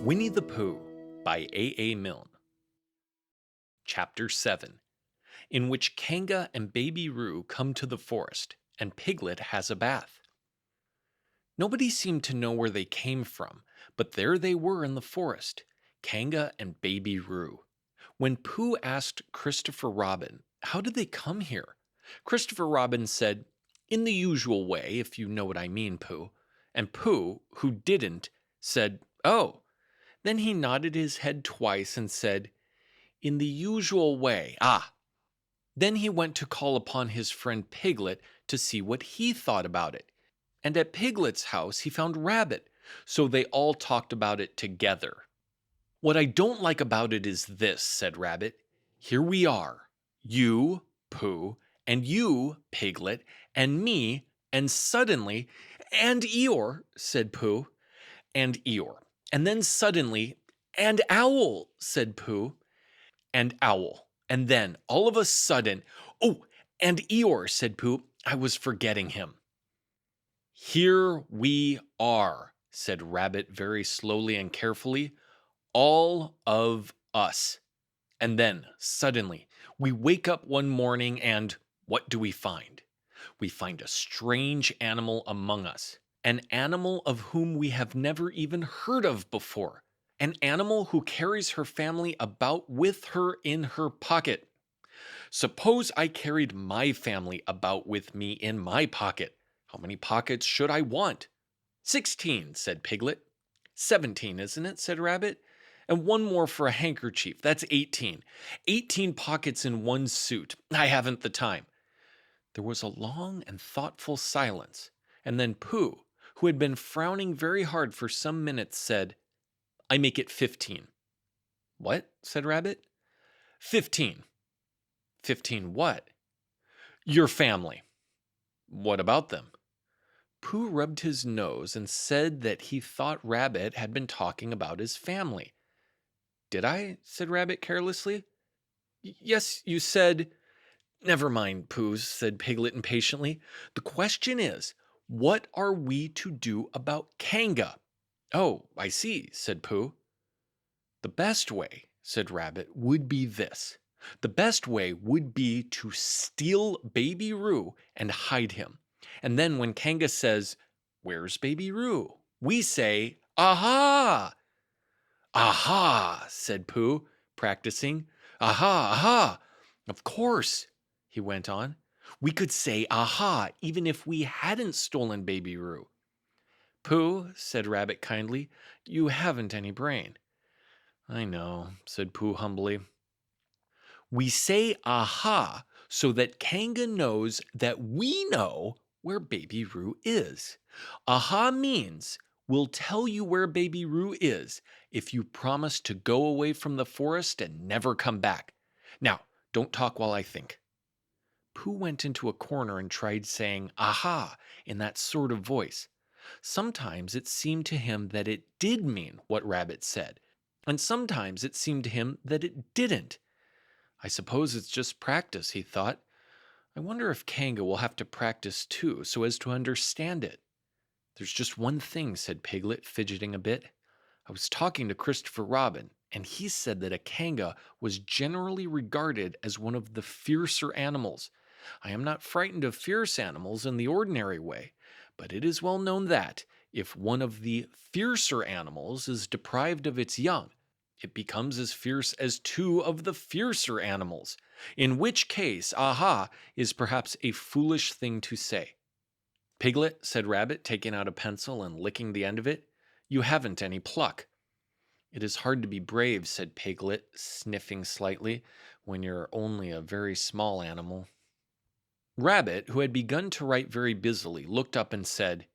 Winnie the Pooh by A. Milne. Chapter 7, in which Kanga and Baby Roo come to the forest and Piglet has a bath. Nobody seemed to know where they came from, but there they were in the forest, Kanga and Baby Roo. When Pooh asked Christopher Robin, how did they come here? Christopher Robin said, in the usual way, if you know what I mean, Pooh. And Pooh, who didn't, said, oh. Then he nodded his head twice and said, in the usual way, ah. Then he went to call upon his friend Piglet to see what he thought about it. And at Piglet's house he found Rabbit, so they all talked about it together. What I don't like about it is this, said Rabbit. Here we are, you, Pooh, and you, Piglet, and me, and suddenly, and Eeyore, said Pooh, and Eeyore. And then suddenly, and Owl, said Pooh, and Owl. And then, all of a sudden, oh, and Eeyore, said Pooh, I was forgetting him. Here we are, said Rabbit very slowly and carefully, all of us. And then, suddenly, we wake up one morning and what do we find? We find a strange animal among us. An animal of whom we have never even heard of before. An animal who carries her family about with her in her pocket. Suppose I carried my family about with me in my pocket. How many pockets should I want? 16, said Piglet. 17, isn't it? Said Rabbit. And one more for a handkerchief. That's 18. 18 pockets in one suit. I haven't the time. There was a long and thoughtful silence, and then Pooh, who had been frowning very hard for some minutes, said, I make it 15. What? Said Rabbit. 15. 15 what? Your family. What about them? Pooh rubbed his nose and said that he thought Rabbit had been talking about his family. Did I? Said Rabbit carelessly. Yes, you said. Never mind, Pooh, said Piglet impatiently. The question is, what are we to do about Kanga? Oh, I see, said Pooh. The best way, said Rabbit, would be this. The best way would be to steal Baby Roo and hide him. And then when Kanga says, where's Baby Roo? We say, aha! Aha, said Pooh, practicing. Aha, aha! Of course, he went on. We could say aha even if we hadn't stolen Baby Roo. Pooh, said Rabbit kindly, you haven't any brain. I know, said Pooh humbly. We say aha so that Kanga knows that we know where Baby Roo is. Aha means we'll tell you where Baby Roo is if you promise to go away from the forest and never come back. Now, don't talk while I think. Pooh went into a corner and tried saying aha in that sort of voice. Sometimes it seemed to him that it did mean what Rabbit said, and sometimes it seemed to him that it didn't. I suppose it's just practice, he thought. I wonder if Kanga will have to practice too, so as to understand it. There's just one thing, said Piglet, fidgeting a bit. I was talking to Christopher Robin, and he said that a Kanga was generally regarded as one of the fiercer animals. I am not frightened of fierce animals in the ordinary way, but it is well known that, if one of the fiercer animals is deprived of its young, it becomes as fierce as two of the fiercer animals, in which case, aha, is perhaps a foolish thing to say. Piglet, said Rabbit, taking out a pencil and licking the end of it, you haven't any pluck. It is hard to be brave, said Piglet, sniffing slightly, when you're only a very small animal. Rabbit, who had begun to write very busily, looked up and said,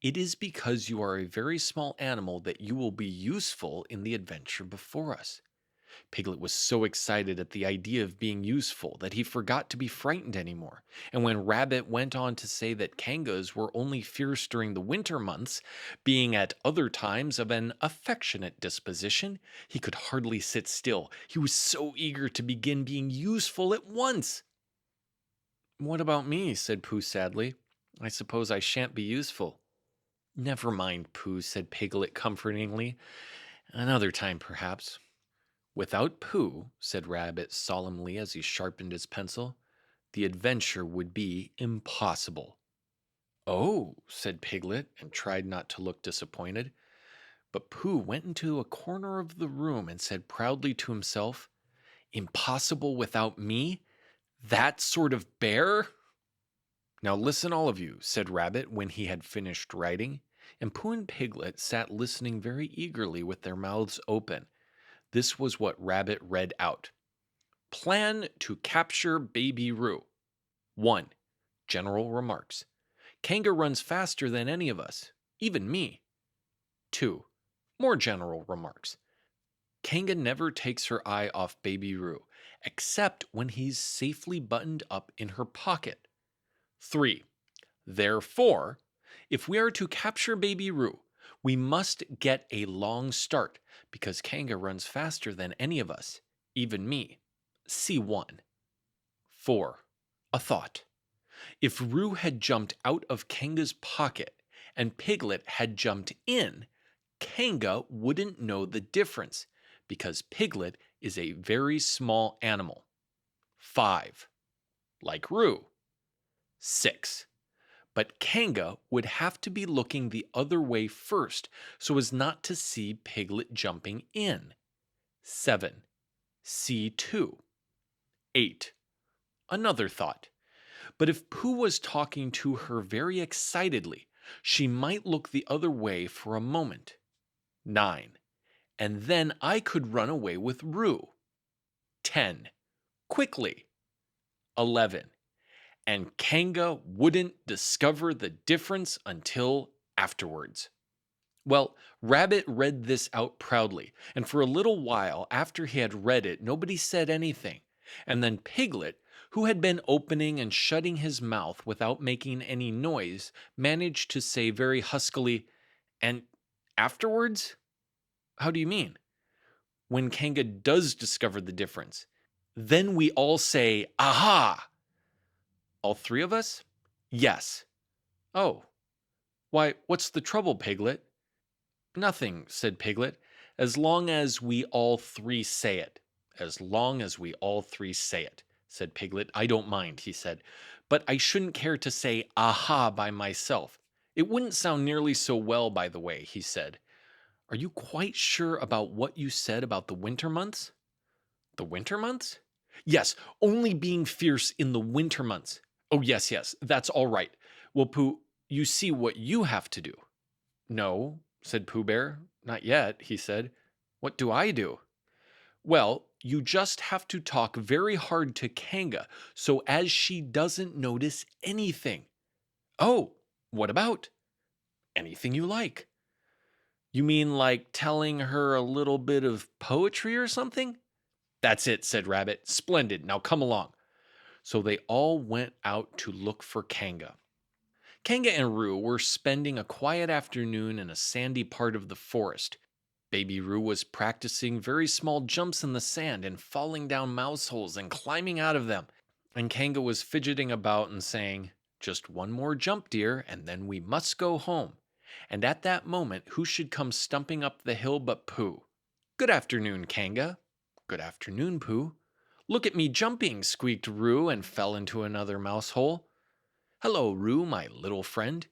it is because you are a very small animal that you will be useful in the adventure before us. Piglet was so excited at the idea of being useful that he forgot to be frightened anymore, and when Rabbit went on to say that Kangas were only fierce during the winter months, being at other times of an affectionate disposition, he could hardly sit still. He was so eager to begin being useful at once. What about me? Said Pooh sadly. I suppose I shan't be useful. Never mind, Pooh, said Piglet comfortingly. Another time, perhaps. Without Pooh, said Rabbit solemnly as he sharpened his pencil, the adventure would be impossible. Oh, said Piglet, and tried not to look disappointed. But Pooh went into a corner of the room and said proudly to himself, Impossible without me? That sort of bear? Now listen, all of you, said Rabbit when he had finished writing, and Pooh and Piglet sat listening very eagerly with their mouths open. This was what Rabbit read out. Plan to capture Baby Roo. 1. General remarks. Kanga runs faster than any of us, even me. 2. More general remarks. Kanga never takes her eye off Baby Roo, except when he's safely buttoned up in her pocket. 3. Therefore, if we are to capture Baby Roo, we must get a long start, because Kanga runs faster than any of us, even me. C1. 4. A thought. If Roo had jumped out of Kanga's pocket and Piglet had jumped in, Kanga wouldn't know the difference because Piglet is a very small animal. 5. Like Roo. 6. But Kanga would have to be looking the other way first so as not to see Piglet jumping in. 7. C2. 8. Another thought. But if Pooh was talking to her very excitedly, she might look the other way for a moment. 9. And then I could run away with Roo. 10. Quickly. 11. And Kanga wouldn't discover the difference until afterwards. Well, Rabbit read this out proudly, and for a little while after he had read it, nobody said anything. And then Piglet, who had been opening and shutting his mouth without making any noise, managed to say very huskily, And afterwards? How do you mean? When Kanga does discover the difference. Then we all say, Aha! All three of us? Yes. Oh. Why, what's the trouble, Piglet? Nothing, said Piglet, as long as we all three say it. As long as we all three say it, said Piglet. I don't mind, he said, but I shouldn't care to say aha by myself. It wouldn't sound nearly so well, by the way, he said. Are you quite sure about what you said about the winter months? The winter months? Yes, only being fierce in the winter months. Oh, yes, that's all right. Well, Pooh, you see what you have to do. No, said Pooh Bear. Not yet, he said. What do I do? Well, you just have to talk very hard to Kanga so as she doesn't notice anything. Oh, what about? Anything you like. You mean like telling her a little bit of poetry or something? That's it, said Rabbit. Splendid. Now come along. So they all went out to look for Kanga. Kanga and Roo were spending a quiet afternoon in a sandy part of the forest. Baby Roo was practicing very small jumps in the sand and falling down mouse holes and climbing out of them. And Kanga was fidgeting about and saying, Just one more jump, dear, and then we must go home. And at that moment, who should come stumping up the hill but Pooh? Good afternoon, Kanga. Good afternoon, Pooh. Look at me jumping, squeaked Roo and fell into another mouse hole. Hello, Roo, my little friend.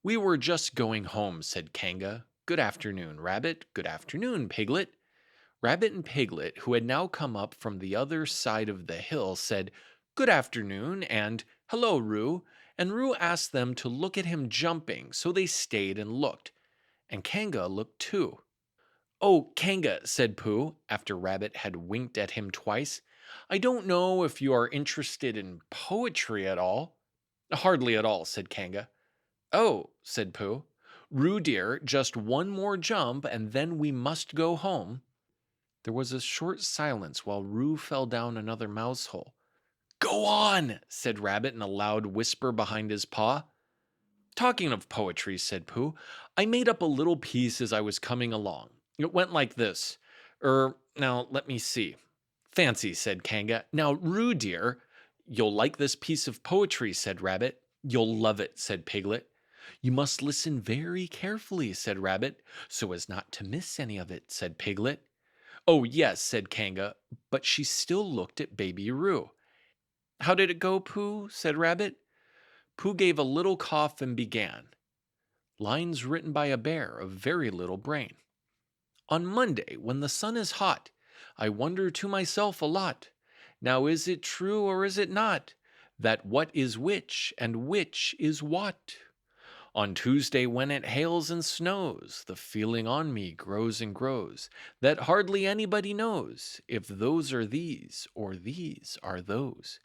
We were just going home, said Kanga. Good afternoon, Rabbit. Good afternoon, Piglet. Rabbit and Piglet, who had now come up from the other side of the hill, said, Good afternoon, and hello, Roo. And Roo asked them to look at him jumping, so they stayed and looked. And Kanga looked too. Oh, Kanga, said Pooh, after Rabbit had winked at him twice, I don't know if you are interested in poetry at all. Hardly at all, said Kanga. Oh, said Pooh. Roo dear, just one more jump and then we must go home. There was a short silence while Roo fell down another mouse hole. Go on, said Rabbit in a loud whisper behind his paw. Talking of poetry, said Pooh, I made up a little piece as I was coming along. It went like this. Now let me see. Fancy, said Kanga. Now, Roo dear, you'll like this piece of poetry, said Rabbit. You'll love it, said Piglet. You must listen very carefully, said Rabbit, so as not to miss any of it, said Piglet. Oh, yes, said Kanga, but she still looked at Baby Roo. How did it go, Pooh? Said Rabbit. Pooh gave a little cough and began. Lines written by a bear of very little brain. On Monday, when the sun is hot, I wonder to myself a lot. Now is it true or is it not, that what is which and which is what? On Tuesday, when it hails and snows, the feeling on me grows and grows, that hardly anybody knows if those are these or these are those.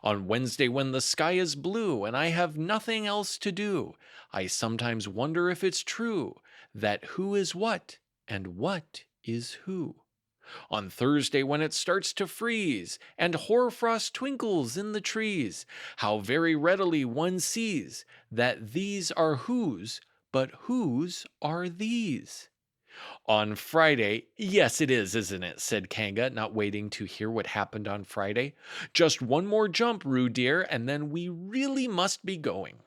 On Wednesday, when the sky is blue and I have nothing else to do, I sometimes wonder if it's true that who is what and what is who. On Thursday, when it starts to freeze and hoarfrost twinkles in the trees, how very readily one sees that these are whose, but whose are these? On Friday, yes, it is, isn't it? Said Kanga, not waiting to hear what happened on Friday. Just one more jump, Roo dear, and then we really must be going.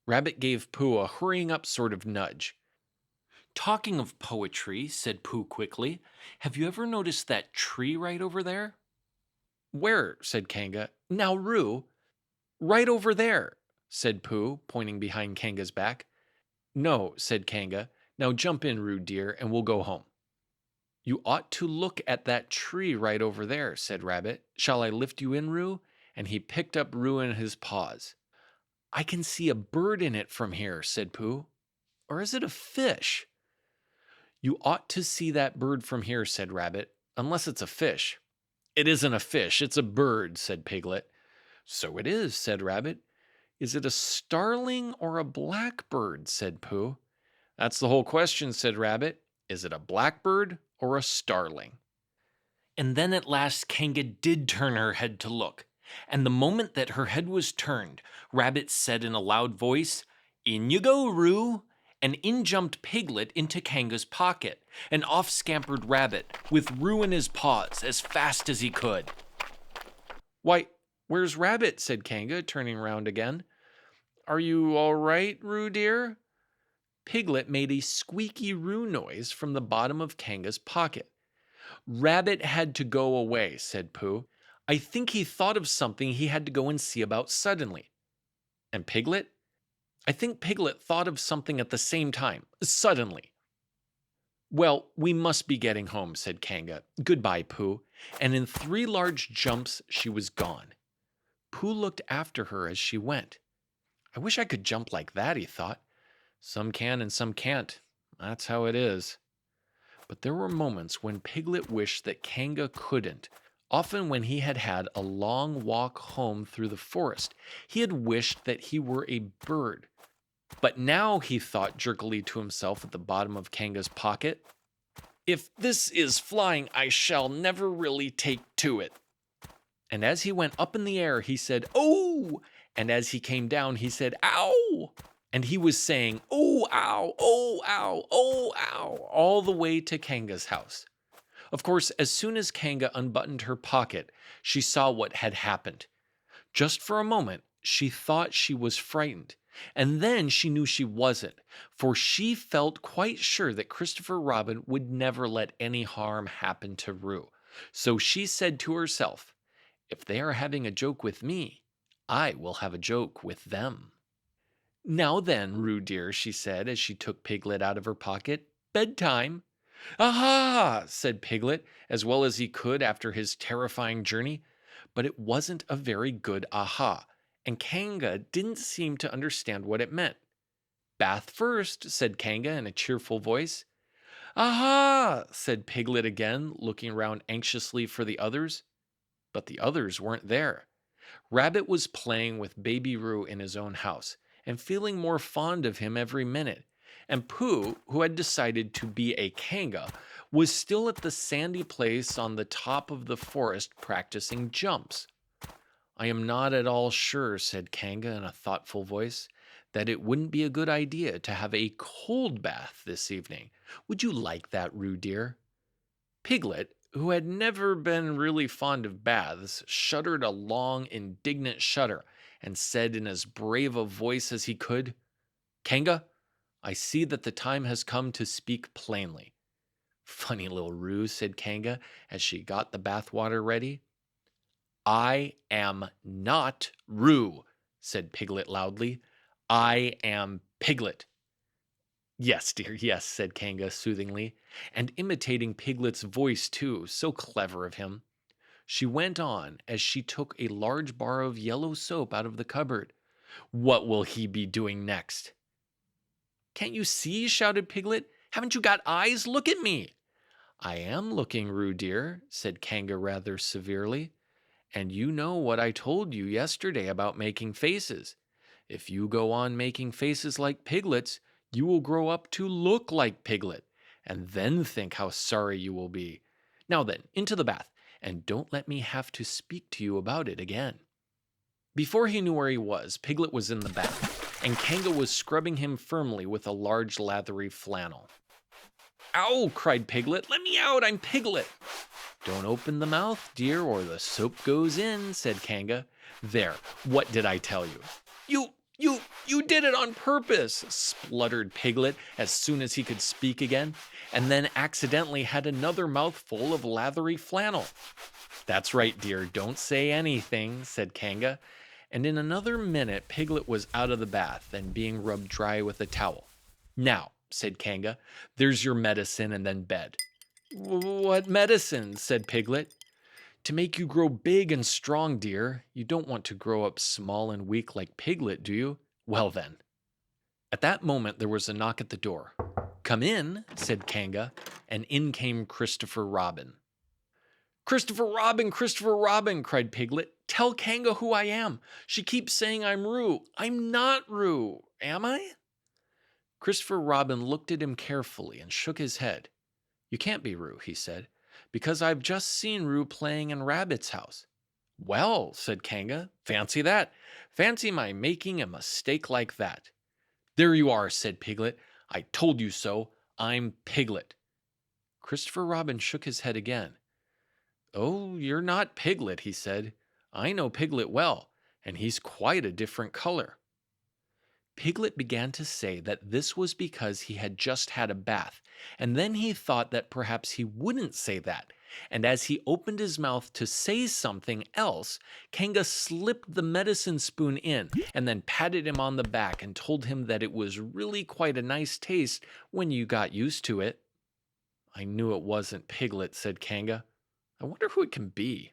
Rabbit gave Pooh a hurrying up sort of nudge. Talking of poetry, said Pooh quickly, have you ever noticed that tree right over there? Where? Said Kanga. Now, Roo. Right over there, said Pooh, pointing behind Kanga's back. No, said Kanga. Now jump in, Roo dear, and we'll go home. You ought to look at that tree right over there, said Rabbit. Shall I lift you in, Roo? And he picked up Roo in his paws. I can see a bird in it from here, said Pooh. Or is it a fish? You ought to see that bird from here, said Rabbit, unless it's a fish. It isn't a fish, it's a bird, said Piglet. So it is, said Rabbit. Is it a starling or a blackbird, said Pooh. That's the whole question, said Rabbit. Is it a blackbird or a starling? And then at last Kanga did turn her head to look. And the moment that her head was turned, Rabbit said in a loud voice, In you go, Roo! And in jumped Piglet into Kanga's pocket, and off scampered Rabbit, with Roo in his paws, as fast as he could. Why, where's Rabbit? Said Kanga, turning round again. Are you all right, Roo dear? Piglet made a squeaky Roo noise from the bottom of Kanga's pocket. Rabbit had to go away, said Pooh. I think he thought of something he had to go and see about suddenly. And Piglet? I think Piglet thought of something at the same time, suddenly. Well, we must be getting home, said Kanga. Goodbye, Pooh. And in 3 large jumps, she was gone. Pooh looked after her as she went. I wish I could jump like that, he thought. Some can and some can't. That's how it is. But there were moments when Piglet wished that Kanga couldn't. Often when he had had a long walk home through the forest, he had wished that he were a bird. But now he thought jerkily to himself at the bottom of Kanga's pocket, if this is flying, I shall never really take to it. And as he went up in the air, he said, oh! And as he came down, he said, ow! And he was saying, oh, ow, oh, ow, oh, ow, all the way to Kanga's house. Of course, as soon as Kanga unbuttoned her pocket, she saw what had happened. Just for a moment, she thought she was frightened. And then she knew she wasn't, for she felt quite sure that Christopher Robin would never let any harm happen to Roo. So she said to herself, if they are having a joke with me, I will have a joke with them. Now then, Roo dear, she said as she took Piglet out of her pocket, bedtime. Aha! Said Piglet, as well as he could after his terrifying journey. But it wasn't a very good aha, and Kanga didn't seem to understand what it meant. Bath first, said Kanga in a cheerful voice. Aha! Said Piglet again, looking around anxiously for the others. But the others weren't there. Rabbit was playing with Baby Roo in his own house, and feeling more fond of him every minute. And Pooh, who had decided to be a Kanga, was still at the sandy place on the top of the forest practicing jumps. I am not at all sure, said Kanga in a thoughtful voice, that it wouldn't be a good idea to have a cold bath this evening. Would you like that, Roo dear? Piglet, who had never been really fond of baths, shuddered a long, indignant shudder and said in as brave a voice as he could, Kanga, I see that the time has come to speak plainly. Funny little ruse, said Kanga as she got the bathwater ready. I am not Roo, said Piglet loudly. I am Piglet. Yes, dear, yes, said Kanga soothingly, and imitating Piglet's voice too, so clever of him. She went on as she took a large bar of yellow soap out of the cupboard. What will he be doing next? Can't you see? Shouted Piglet. Haven't you got eyes? Look at me. I am looking, Roo dear, said Kanga rather severely. And you know what I told you yesterday about making faces. If you go on making faces like Piglet's, you will grow up to look like Piglet, and then think how sorry you will be. Now then, into the bath, and don't let me have to speak to you about it again. Before he knew where he was, Piglet was in the bath, and Kanga was scrubbing him firmly with a large lathery flannel. Ow, cried Piglet, let me out, I'm Piglet. Don't open the mouth, dear, or the soap goes in, said Kanga. There, what did I tell you? You did it on purpose, spluttered Piglet as soon as he could speak again, and then accidentally had another mouthful of lathery flannel. That's right, dear, don't say anything, said Kanga, and in another minute Piglet was out of the bath and being rubbed dry with a towel. Now, said Kanga, there's your medicine and then bed. What medicine? Said Piglet. To make you grow big and strong, dear. You don't want to grow up small and weak like Piglet, do you? Well then. At that moment there was a knock at the door. Come in, said Kanga, and in came Christopher Robin. Christopher Robin, Christopher Robin, cried Piglet. Tell Kanga who I am. She keeps saying I'm Roo. I'm not Roo, am I? Christopher Robin looked at him carefully and shook his head. You can't be Roo, he said, because I've just seen Roo playing in Rabbit's house. Well, said Kanga, fancy that. Fancy my making a mistake like that. There you are, said Piglet. I told you so. I'm Piglet. Christopher Robin shook his head again. Oh, you're not Piglet, he said. I know Piglet well, and he's quite a different color. Piglet began to say that this was because he had just had a bath, and then he thought that perhaps he wouldn't say that, and as he opened his mouth to say something else, Kanga slipped the medicine spoon in and then patted him on the back and told him that it was really quite a nice taste when you got used to it. I knew it wasn't Piglet, said Kanga. I wonder who it can be.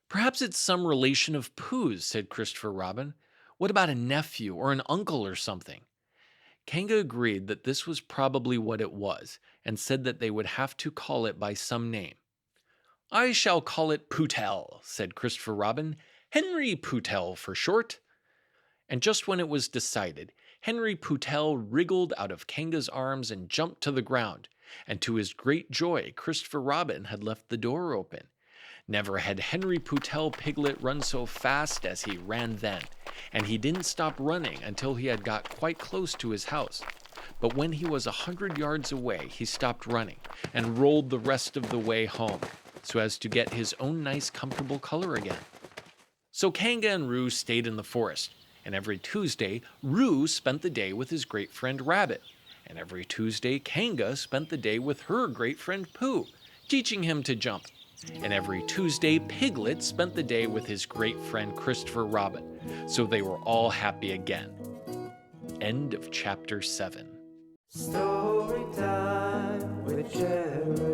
Perhaps it's some relation of Pooh's, said Christopher Robin. What about a nephew or an uncle or something? Kanga agreed that this was probably what it was, and said that they would have to call it by some name. I shall call it Pootel, said Christopher Robin. Henry Pootel for short. And just when it was decided, Henry Pootel wriggled out of Kanga's arms and jumped to the ground, and to his great joy, Christopher Robin had left the door open. Never had Henry Pootel Piglet run so fast as he ran then, and he didn't stop running until he had got quite close to his house. But when he was 100 yards away, he stopped running and rolled the rest of the way home, so as to get his own nice comfortable color again. So Kanga and Roo stayed in the forest, and every Tuesday, Roo spent the day with his great friend Rabbit, and every Tuesday, Kanga spent the day with her great friend Pooh, teaching him to jump. And every Tuesday, Piglet spent the day with his great friend Christopher Robin, so they were all happy again. End of chapter 7. Storytime with Jeremy.